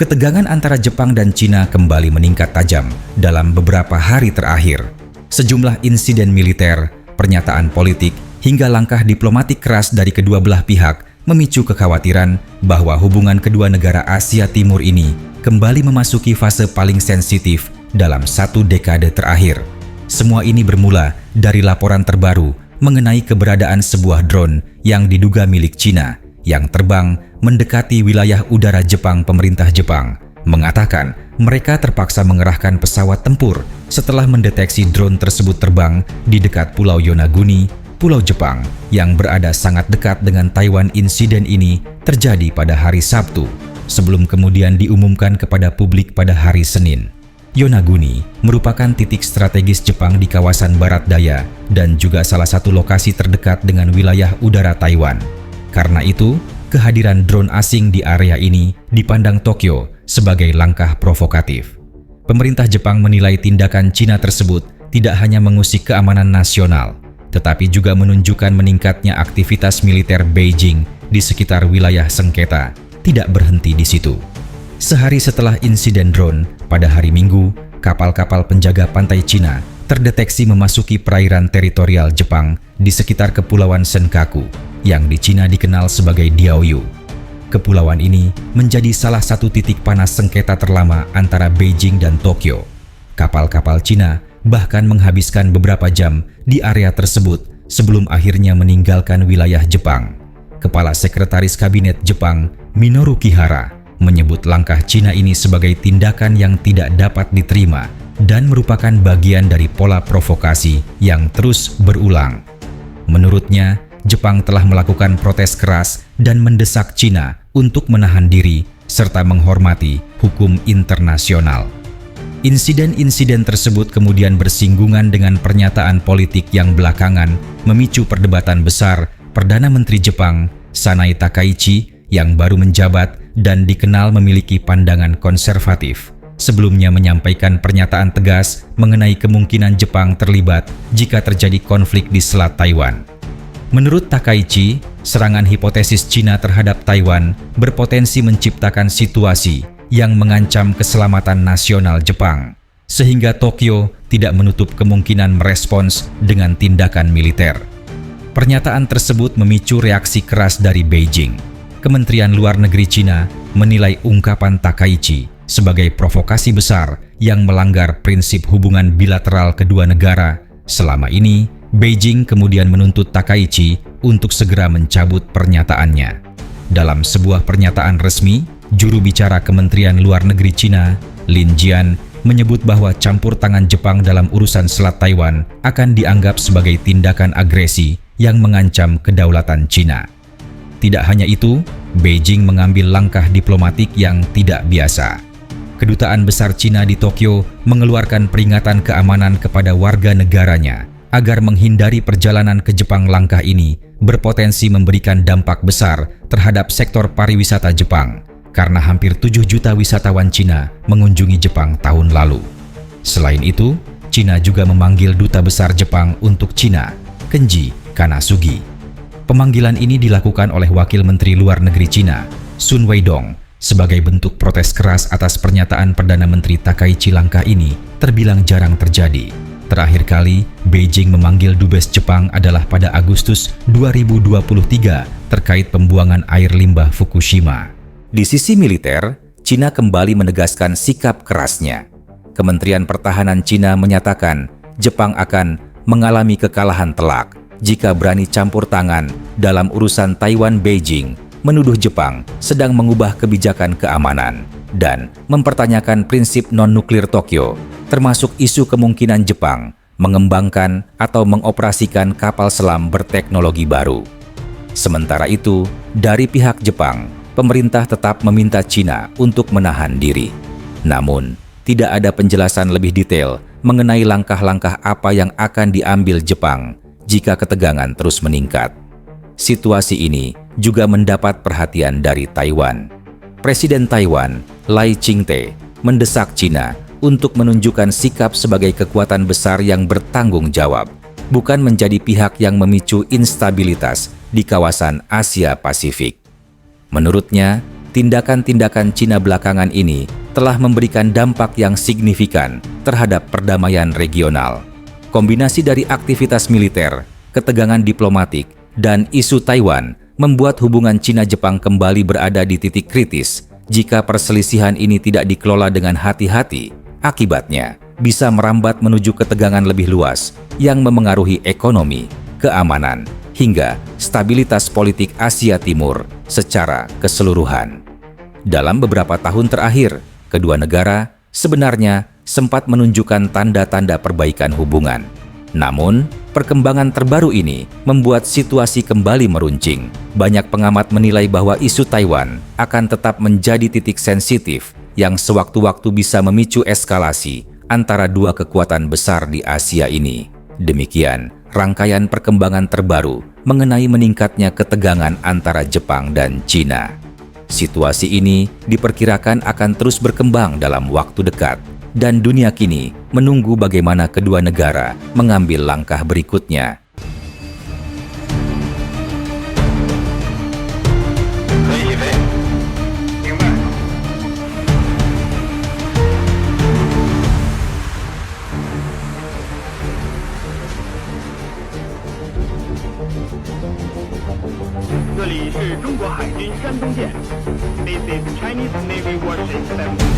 Ketegangan antara Jepang dan Cina kembali meningkat tajam dalam beberapa hari terakhir. Sejumlah insiden militer, pernyataan politik, hingga langkah diplomatik keras dari kedua belah pihak memicu kekhawatiran bahwa hubungan kedua negara Asia Timur ini kembali memasuki fase paling sensitif dalam satu dekade terakhir. Semua ini bermula dari laporan terbaru mengenai keberadaan sebuah drone yang diduga milik Cina yang terbang mendekati wilayah udara Jepang. Pemerintah Jepang mengatakan mereka terpaksa mengerahkan pesawat tempur setelah mendeteksi drone tersebut terbang di dekat Pulau Yonaguni, Pulau Jepang yang berada sangat dekat dengan Taiwan. Insiden ini terjadi pada hari Sabtu sebelum kemudian diumumkan kepada publik pada hari Senin. Yonaguni merupakan titik strategis Jepang di kawasan barat daya dan juga salah satu lokasi terdekat dengan wilayah udara Taiwan. Karena itu, kehadiran drone asing di area ini dipandang Tokyo sebagai langkah provokatif. Pemerintah Jepang menilai tindakan Cina tersebut tidak hanya mengusik keamanan nasional, tetapi juga menunjukkan meningkatnya aktivitas militer Beijing di sekitar wilayah sengketa. Tidak berhenti di situ. Sehari setelah insiden drone, pada hari Minggu, kapal-kapal penjaga pantai Cina terdeteksi memasuki perairan teritorial Jepang di sekitar Kepulauan Senkaku, yang di Cina dikenal sebagai Diaoyu. Kepulauan ini menjadi salah satu titik panas sengketa terlama antara Beijing dan Tokyo. Kapal-kapal Cina bahkan menghabiskan beberapa jam di area tersebut sebelum akhirnya meninggalkan wilayah Jepang. Kepala Sekretaris Kabinet Jepang, Minoru Kihara, menyebut langkah Cina ini sebagai tindakan yang tidak dapat diterima dan merupakan bagian dari pola provokasi yang terus berulang. Menurutnya, Jepang telah melakukan protes keras dan mendesak Cina untuk menahan diri serta menghormati hukum internasional. Insiden-insiden tersebut kemudian bersinggungan dengan pernyataan politik yang belakangan memicu perdebatan besar. Perdana Menteri Jepang, Sanai Takaichi, yang baru menjabat dan dikenal memiliki pandangan konservatif, sebelumnya menyampaikan pernyataan tegas mengenai kemungkinan Jepang terlibat jika terjadi konflik di Selat Taiwan. Menurut Takaichi, serangan hipotesis Cina terhadap Taiwan berpotensi menciptakan situasi yang mengancam keselamatan nasional Jepang, sehingga Tokyo tidak menutup kemungkinan merespons dengan tindakan militer. Pernyataan tersebut memicu reaksi keras dari Beijing. Kementerian Luar Negeri Cina menilai ungkapan Takaichi sebagai provokasi besar yang melanggar prinsip hubungan bilateral kedua negara. Selama ini, Beijing kemudian menuntut Takaichi untuk segera mencabut pernyataannya. Dalam sebuah pernyataan resmi, juru bicara Kementerian Luar Negeri Cina, Lin Jian, menyebut bahwa campur tangan Jepang dalam urusan Selat Taiwan akan dianggap sebagai tindakan agresi yang mengancam kedaulatan Cina. Tidak hanya itu, Beijing mengambil langkah diplomatik yang tidak biasa. Kedutaan Besar Cina di Tokyo mengeluarkan peringatan keamanan kepada warga negaranya agar menghindari perjalanan ke Jepang. Langkah ini berpotensi memberikan dampak besar terhadap sektor pariwisata Jepang, karena hampir 7 juta wisatawan Cina mengunjungi Jepang tahun lalu. Selain itu, Cina juga memanggil Duta Besar Jepang untuk Cina, Kenji Kanasugi. Pemanggilan ini dilakukan oleh Wakil Menteri Luar Negeri Cina, Sun Weidong, sebagai bentuk protes keras atas pernyataan Perdana Menteri Takaichi. Langkah ini terbilang jarang terjadi. Terakhir kali Beijing memanggil Dubes Jepang adalah pada Agustus 2023 terkait pembuangan air limbah Fukushima. Di sisi militer, Cina kembali menegaskan sikap kerasnya. Kementerian Pertahanan Cina menyatakan Jepang akan mengalami kekalahan telak jika berani campur tangan dalam urusan Taiwan. Beijing menuduh Jepang sedang mengubah kebijakan keamanan dan mempertanyakan prinsip non-nuklir Tokyo, termasuk isu kemungkinan Jepang mengembangkan atau mengoperasikan kapal selam berteknologi baru. Sementara itu, dari pihak Jepang, pemerintah tetap meminta Cina untuk menahan diri. Namun, tidak ada penjelasan lebih detail mengenai langkah-langkah apa yang akan diambil Jepang jika ketegangan terus meningkat. Situasi ini juga mendapat perhatian dari Taiwan. Presiden Taiwan, Lai Ching-te, mendesak Cina untuk menunjukkan sikap sebagai kekuatan besar yang bertanggung jawab, bukan menjadi pihak yang memicu instabilitas di kawasan Asia Pasifik. Menurutnya, tindakan-tindakan Cina belakangan ini telah memberikan dampak yang signifikan terhadap perdamaian regional. Kombinasi dari aktivitas militer, ketegangan diplomatik, dan isu Taiwan membuat hubungan Cina-Jepang kembali berada di titik kritis jika perselisihan ini tidak dikelola dengan hati-hati. Akibatnya, bisa merambat menuju ketegangan lebih luas yang memengaruhi ekonomi, keamanan, hingga stabilitas politik Asia Timur secara keseluruhan. Dalam beberapa tahun terakhir, kedua negara sebenarnya sempat menunjukkan tanda-tanda perbaikan hubungan. Namun, perkembangan terbaru ini membuat situasi kembali meruncing. Banyak pengamat menilai bahwa isu Taiwan akan tetap menjadi titik sensitif yang sewaktu-waktu bisa memicu eskalasi antara dua kekuatan besar di Asia ini. Demikian rangkaian perkembangan terbaru mengenai meningkatnya ketegangan antara Jepang dan Cina. Situasi ini diperkirakan akan terus berkembang dalam waktu dekat, dan dunia kini menunggu bagaimana kedua negara mengambil langkah berikutnya. This is Chinese Navy warship 7.